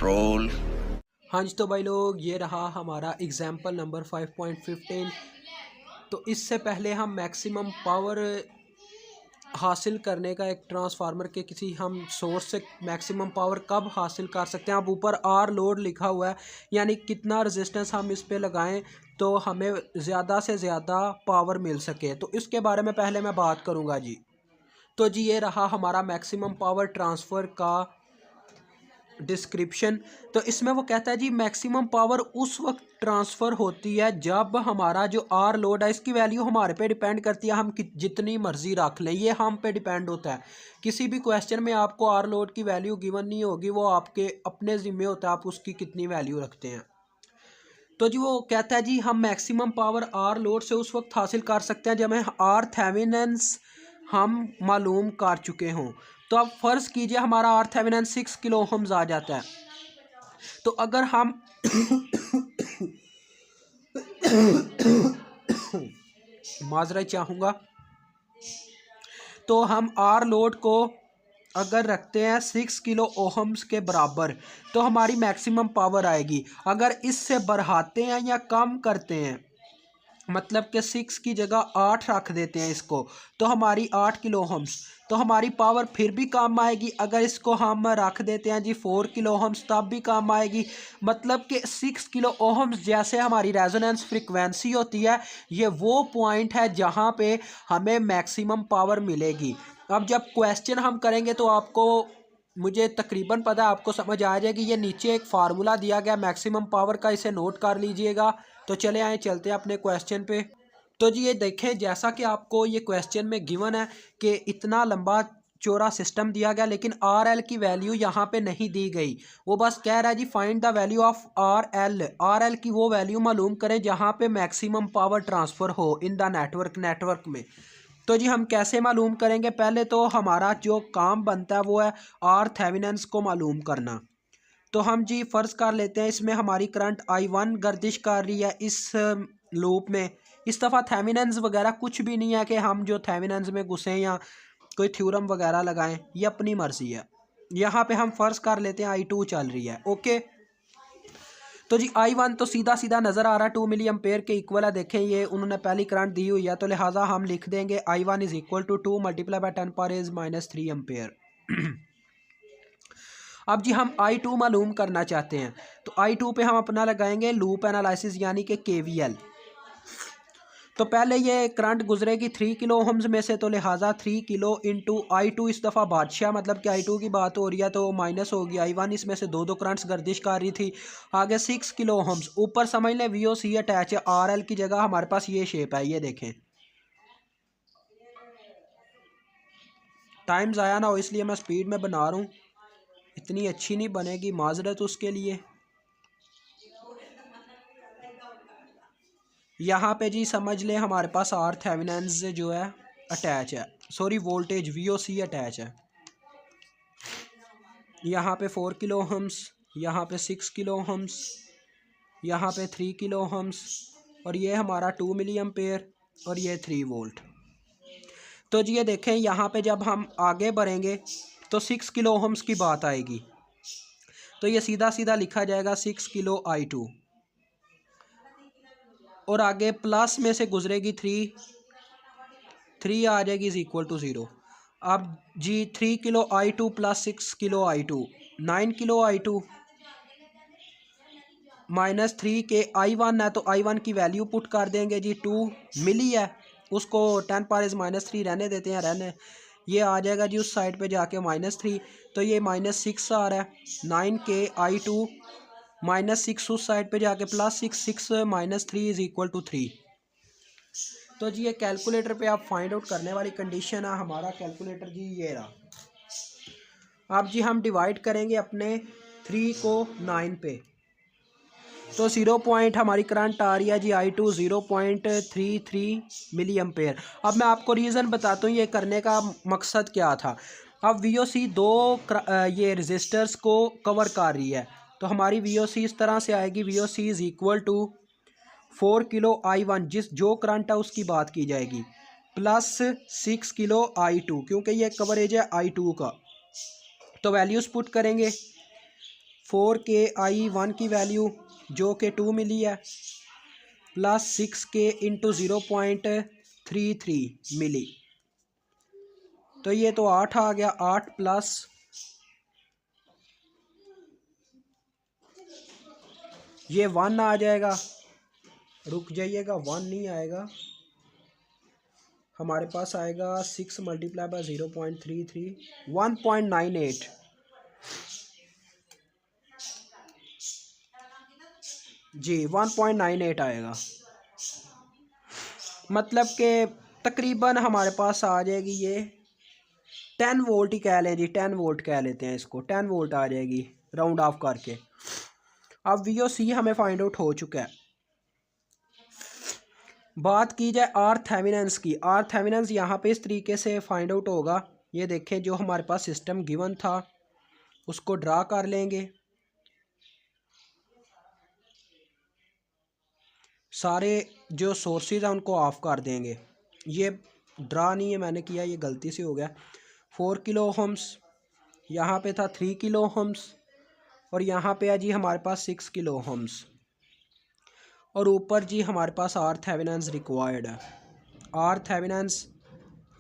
Control. हाँ जी, तो भाई लोग ये रहा हमारा एग्जाम्पल नंबर 5.15। तो इससे पहले हम मैक्सिमम पावर हासिल करने का एक ट्रांसफार्मर के किसी हम सोर्स से मैक्सिमम पावर कब हासिल कर सकते हैं। अब ऊपर आर लोड लिखा हुआ है, यानी कितना रेजिस्टेंस हम इस पे लगाएं तो हमें ज़्यादा से ज़्यादा पावर मिल सके। तो इसके बारे में पहले मैं बात करूँगा जी। तो जी ये रहा हमारा मैक्सिमम पावर ट्रांसफ़र का डिस्क्रिप्शन। तो इसमें वो कहता है जी मैक्सिमम पावर उस वक्त ट्रांसफ़र होती है जब हमारा जो आर लोड है इसकी वैल्यू हमारे पे डिपेंड करती है, हम जितनी मर्ज़ी रख लें, ये हम पे डिपेंड होता है। किसी भी क्वेश्चन में आपको आर लोड की वैल्यू गिवन नहीं होगी, वो आपके अपने ज़िम्मे होता है आप उसकी कितनी वैल्यू रखते हैं। तो जी वो कहता है जी हम मैक्सिमम पावर आर लोड से उस वक्त हासिल कर सकते हैं जब हमें आर थेवेनिन्स हम मालूम कर चुके हों। तो अब फ़र्ज़ कीजिए हमारा आर थेवेनिन 6 किलो ओहम्स आ जाता है। तो अगर हम माजरा चाहूँगा, तो हम आर लोड को अगर रखते हैं 6 किलो ओहम्स के बराबर तो हमारी मैक्सिमम पावर आएगी। अगर इससे बढ़ाते हैं या कम करते हैं, मतलब कि 6 की जगह 8 रख देते हैं इसको, तो हमारी 8 किलो ओहम्स, तो हमारी पावर फिर भी कम आएगी। अगर इसको हम रख देते हैं जी 4 किलो ओहम्स तब भी कम आएगी। मतलब कि 6 किलो ओहम्स जैसे हमारी रेजोनेंस फ्रिक्वेंसी होती है, ये वो पॉइंट है जहाँ पे हमें मैक्सिमम पावर मिलेगी। अब जब क्वेश्चन हम करेंगे तो आपको, मुझे तकरीबन पता है आपको समझ आ जाएगी। ये नीचे एक फार्मूला दिया गया मैक्सिमम पावर का, इसे नोट कर लीजिएगा। तो चले आए चलते हैं अपने क्वेश्चन पे। तो जी ये देखें, जैसा कि आपको ये क्वेश्चन में गिवन है कि इतना लंबा चौड़ा सिस्टम दिया गया, लेकिन आर एल की वैल्यू यहाँ पे नहीं दी गई। वो बस कह रहा है जी find the value of R L. R L की वो वैल्यू मालूम करें जहाँ पे मैक्सिमम पावर ट्रांसफ़र हो इन द नेटवर्क में। तो जी हम कैसे मालूम करेंगे, पहले तो हमारा जो काम बनता है वो है आर थेवेनिन्स को मालूम करना। तो हम जी फ़र्ज़ कर लेते हैं इसमें हमारी करंट I1 गर्दिश कर रही है इस लूप में। इस दफ़ा थेवेनिन्स वगैरह कुछ भी नहीं है कि हम जो थेवेनिन्स में घुसें या कोई थ्योरम वगैरह लगाएं, ये अपनी मर्ज़ी है। यहाँ पे हम फ़र्ज़ कर लेते हैं I2 चल रही है। ओके, तो जी I1 तो सीधा सीधा नज़र आ रहा है 2 मिली एम्पेयर के इक्वल है। देखें ये उन्होंने पहली करंट दी हुई है, तो लिहाजा हम लिख देंगे I1 is equal to 2 multiply by 10 power is -3 ampere. अब जी हम I2 मालूम करना चाहते हैं, तो I2 पे हम अपना लगाएंगे लूप एनालिसिस यानी कि KVL। तो पहले ये करंट गुजरेगी 3 किलो ओहम्स में से, तो लिहाजा 3 किलो इंटू I2, इस दफ़ा बादशाह मतलब कि I2 की बात हो रही है तो माइनस होगी I1, इसमें से दो करंट्स गर्दिश कर रही थी। आगे 6 किलो ओहम्स, ऊपर समझ लें VOC अटैच है, RL की जगह हमारे पास ये शेप है, ये देखें। टाइम ज़ाया ना हो इसलिए मैं स्पीड में बना रहा हूँ, इतनी अच्छी नहीं बनेगी, माजरत उसके लिए। यहाँ पे जी समझ लें हमारे पास आर थेवेनिन्स जो है अटैच है, सॉरी वोल्टेज VOC अटैच है। यहाँ पे 4 किलो ओहम्स, यहाँ पे 6 किलो ओहम्स, यहाँ पे 3 किलो ओहम्स, और ये हमारा 2 मिली एम्पेयर और ये 3 वोल्ट। तो जी ये देखें यहाँ पे जब हम आगे बढ़ेंगे तो 6 किलो ओहम्स की बात आएगी, तो ये सीधा सीधा लिखा जाएगा 6 किलो I2, और आगे प्लस में से गुजरेगी 3 आ जाएगी इज इक्वल टू 0। अब जी 3 kilo I2 plus 6 kilo I2 9 kilo I2 -3 के I1 है, तो I1 की वैल्यू पुट कर देंगे जी 2 मिली है, उसको 10 पावर इज -3 रहने देते हैं, रहने ये आ जाएगा जी उस साइड पे जाके -3, तो ये -6 आ रहा है। 9 के I2 -6 उस साइड पे जाके +6, 6 -3 इज इक्वल टू 3। तो जी ये कैलकुलेटर पे आप फाइंड आउट करने वाली कंडीशन है, हमारा कैलकुलेटर जी ये रहा। अब जी हम डिवाइड करेंगे अपने 3 को 9 पे, तो 0 पॉइंट हमारी करंट आ रही है जी I2 0.33 मिली एम्पेयर। अब मैं आपको रीज़न बताता हूँ ये करने का मकसद क्या था। अब VOC दो ये रजिस्टर्स को कवर कर रही है, तो हमारी VOC इस तरह से आएगी, VOC is equal to 4 kilo I1 जो करंट है उसकी बात की जाएगी, प्लस 6 किलो I2 क्योंकि ये कवरेज है I2 का। तो वैल्यूज़ पुट करेंगे, 4Ki1 की वैल्यू जो कि 2 मिली है प्लस 6K इंटू 0.33 मिली, तो ये तो 8 आ गया। 8 प्लस ये 1 आ जाएगा, रुक जाइएगा 1 नहीं आएगा, हमारे पास आएगा 6 मल्टीप्लाई बाय 0.33 1.98 जी 1.98 आएगा। मतलब कि तकरीबन हमारे पास आ जाएगी ये 10 वोल्ट ही कह लें जी, 10 वोल्ट कह लेते हैं इसको, 10 वोल्ट आ जाएगी राउंड ऑफ करके। अब VOC हमें फाइंड आउट हो चुका है। बात की जाए आर थेवेनिन्स की, आर थेवेनिन्स यहाँ पे इस तरीके से फाइंड आउट होगा। ये देखें, जो हमारे पास सिस्टम गिवन था उसको ड्रा कर लेंगे, सारे जो सोर्सेज हैं उनको ऑफ कर देंगे। ये ड्रा नहीं है मैंने किया, ये गलती से हो गया। 4 किलो ओहम्स, यहाँ पे था 3 किलो ओहम्स, और यहाँ पे है जी हमारे पास 6 किलो ओहम्स, और ऊपर जी हमारे पास आर थेवेनिन्स रिक्वायर्ड है, R Thevenin's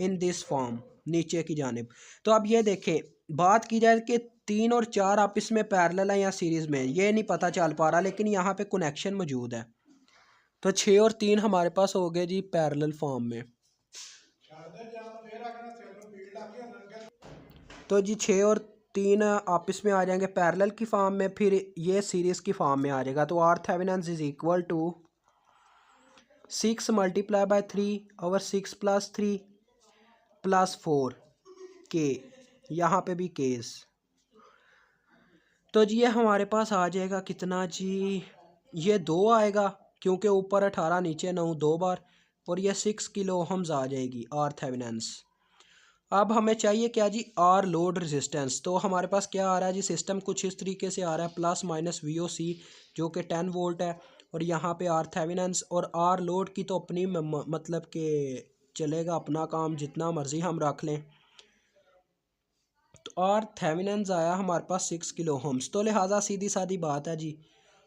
in this form नीचे की जानिब। तो अब ये देखें, बात की जाए कि 3 और 4 आप इसमें पैरेलल हैं या सीरीज़ में, ये नहीं पता चल पा रहा, लेकिन यहाँ पे कनेक्शन मौजूद है। तो 6 और 3 हमारे पास हो गए जी पैरेलल फॉर्म में। तो जी 6 और 3 आपस में आ जाएंगे पैरेलल की फॉर्म में, फिर ये सीरीज़ की फॉर्म में आ जाएगा। तो R Thevenin's is equal to 6 multiply by 3 over 6 plus 3 plus 4 के, यहाँ पे भी केस। तो जी ये हमारे पास आ जाएगा कितना जी, ये 2 आएगा क्योंकि ऊपर 18 नीचे 9 2 बार, और ये 6 किलो ओहम्स आ जाएगी आर थेवेनिन्स। अब हमें चाहिए क्या जी, आर लोड रेजिस्टेंस। तो हमारे पास क्या आ रहा है जी, सिस्टम कुछ इस तरीके से आ रहा है, प्लस माइनस VOC जो कि 10 वोल्ट है, और यहाँ पे आर थेवेनिन्स और आर लोड की तो अपनी मतलब कि चलेगा अपना काम, जितना मर्जी हम रख लें। तो आर थेवेनिन्स आया हमारे पास 6 किलो ओहम्स, तो लिहाजा सीधी सादी बात है जी,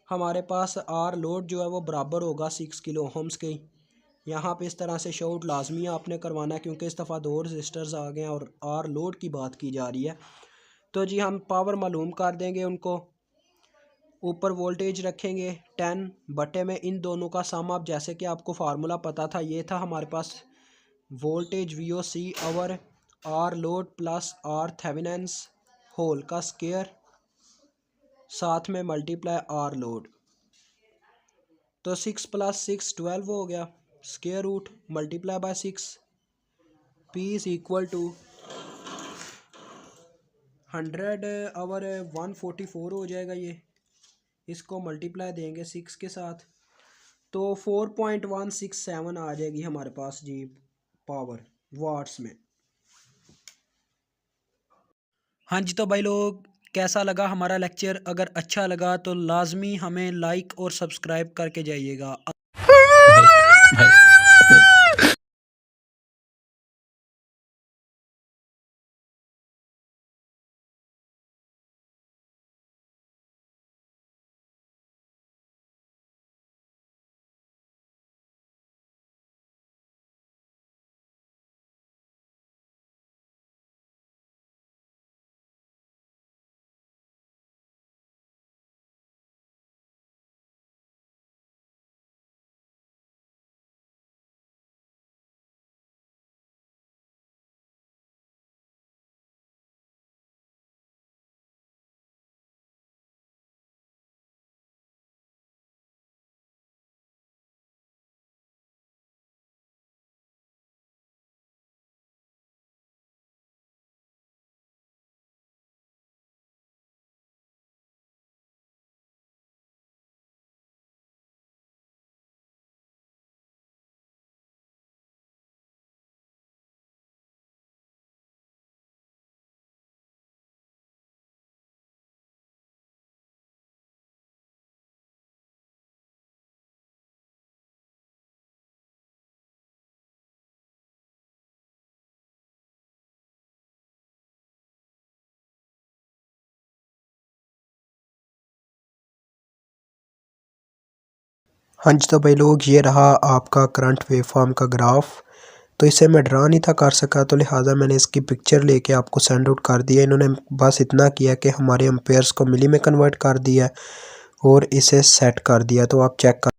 हमारे पास आर लोड जो है वो बराबर होगा 6 किलो ओहम्स के। यहाँ पे इस तरह से शो आउट लाजमी आपने करवाना है, क्योंकि इस दफ़ा 2 रजिस्टर्स आ गए हैं और आर लोड की बात की जा रही है। तो जी हम पावर मालूम कर देंगे उनको, ऊपर वोल्टेज रखेंगे 10 बटे में इन दोनों का सम। अब जैसे कि आपको फार्मूला पता था, ये था हमारे पास voltage VOC over R load plus R Thevenin's whole का स्क्वायर, साथ में मल्टीप्लाई आर लोड। तो 6 प्लस 6 12 हो गया, square root multiply by 6, P is equal to 100 over 144 हो जाएगा। ये इसको मल्टीप्लाई देंगे 6 के साथ, तो 4.167 आ जाएगी हमारे पास जी पावर वाट्स में। हाँ जी, तो भाई लोग कैसा लगा हमारा लेक्चर? अगर अच्छा लगा तो लाजमी हमें लाइक और सब्सक्राइब करके जाइएगा। हाँ जी, तो भाई लोग ये रहा आपका करंट वेवफॉर्म का ग्राफ। तो इसे मैं ड्रा नहीं था कर सका, तो लिहाजा मैंने इसकी पिक्चर लेके आपको सेंड आउट कर दिया। इन्होंने बस इतना किया कि हमारे एम्पेयर्स को मिली में कन्वर्ट कर दिया और इसे सेट कर दिया। तो आप चेक कर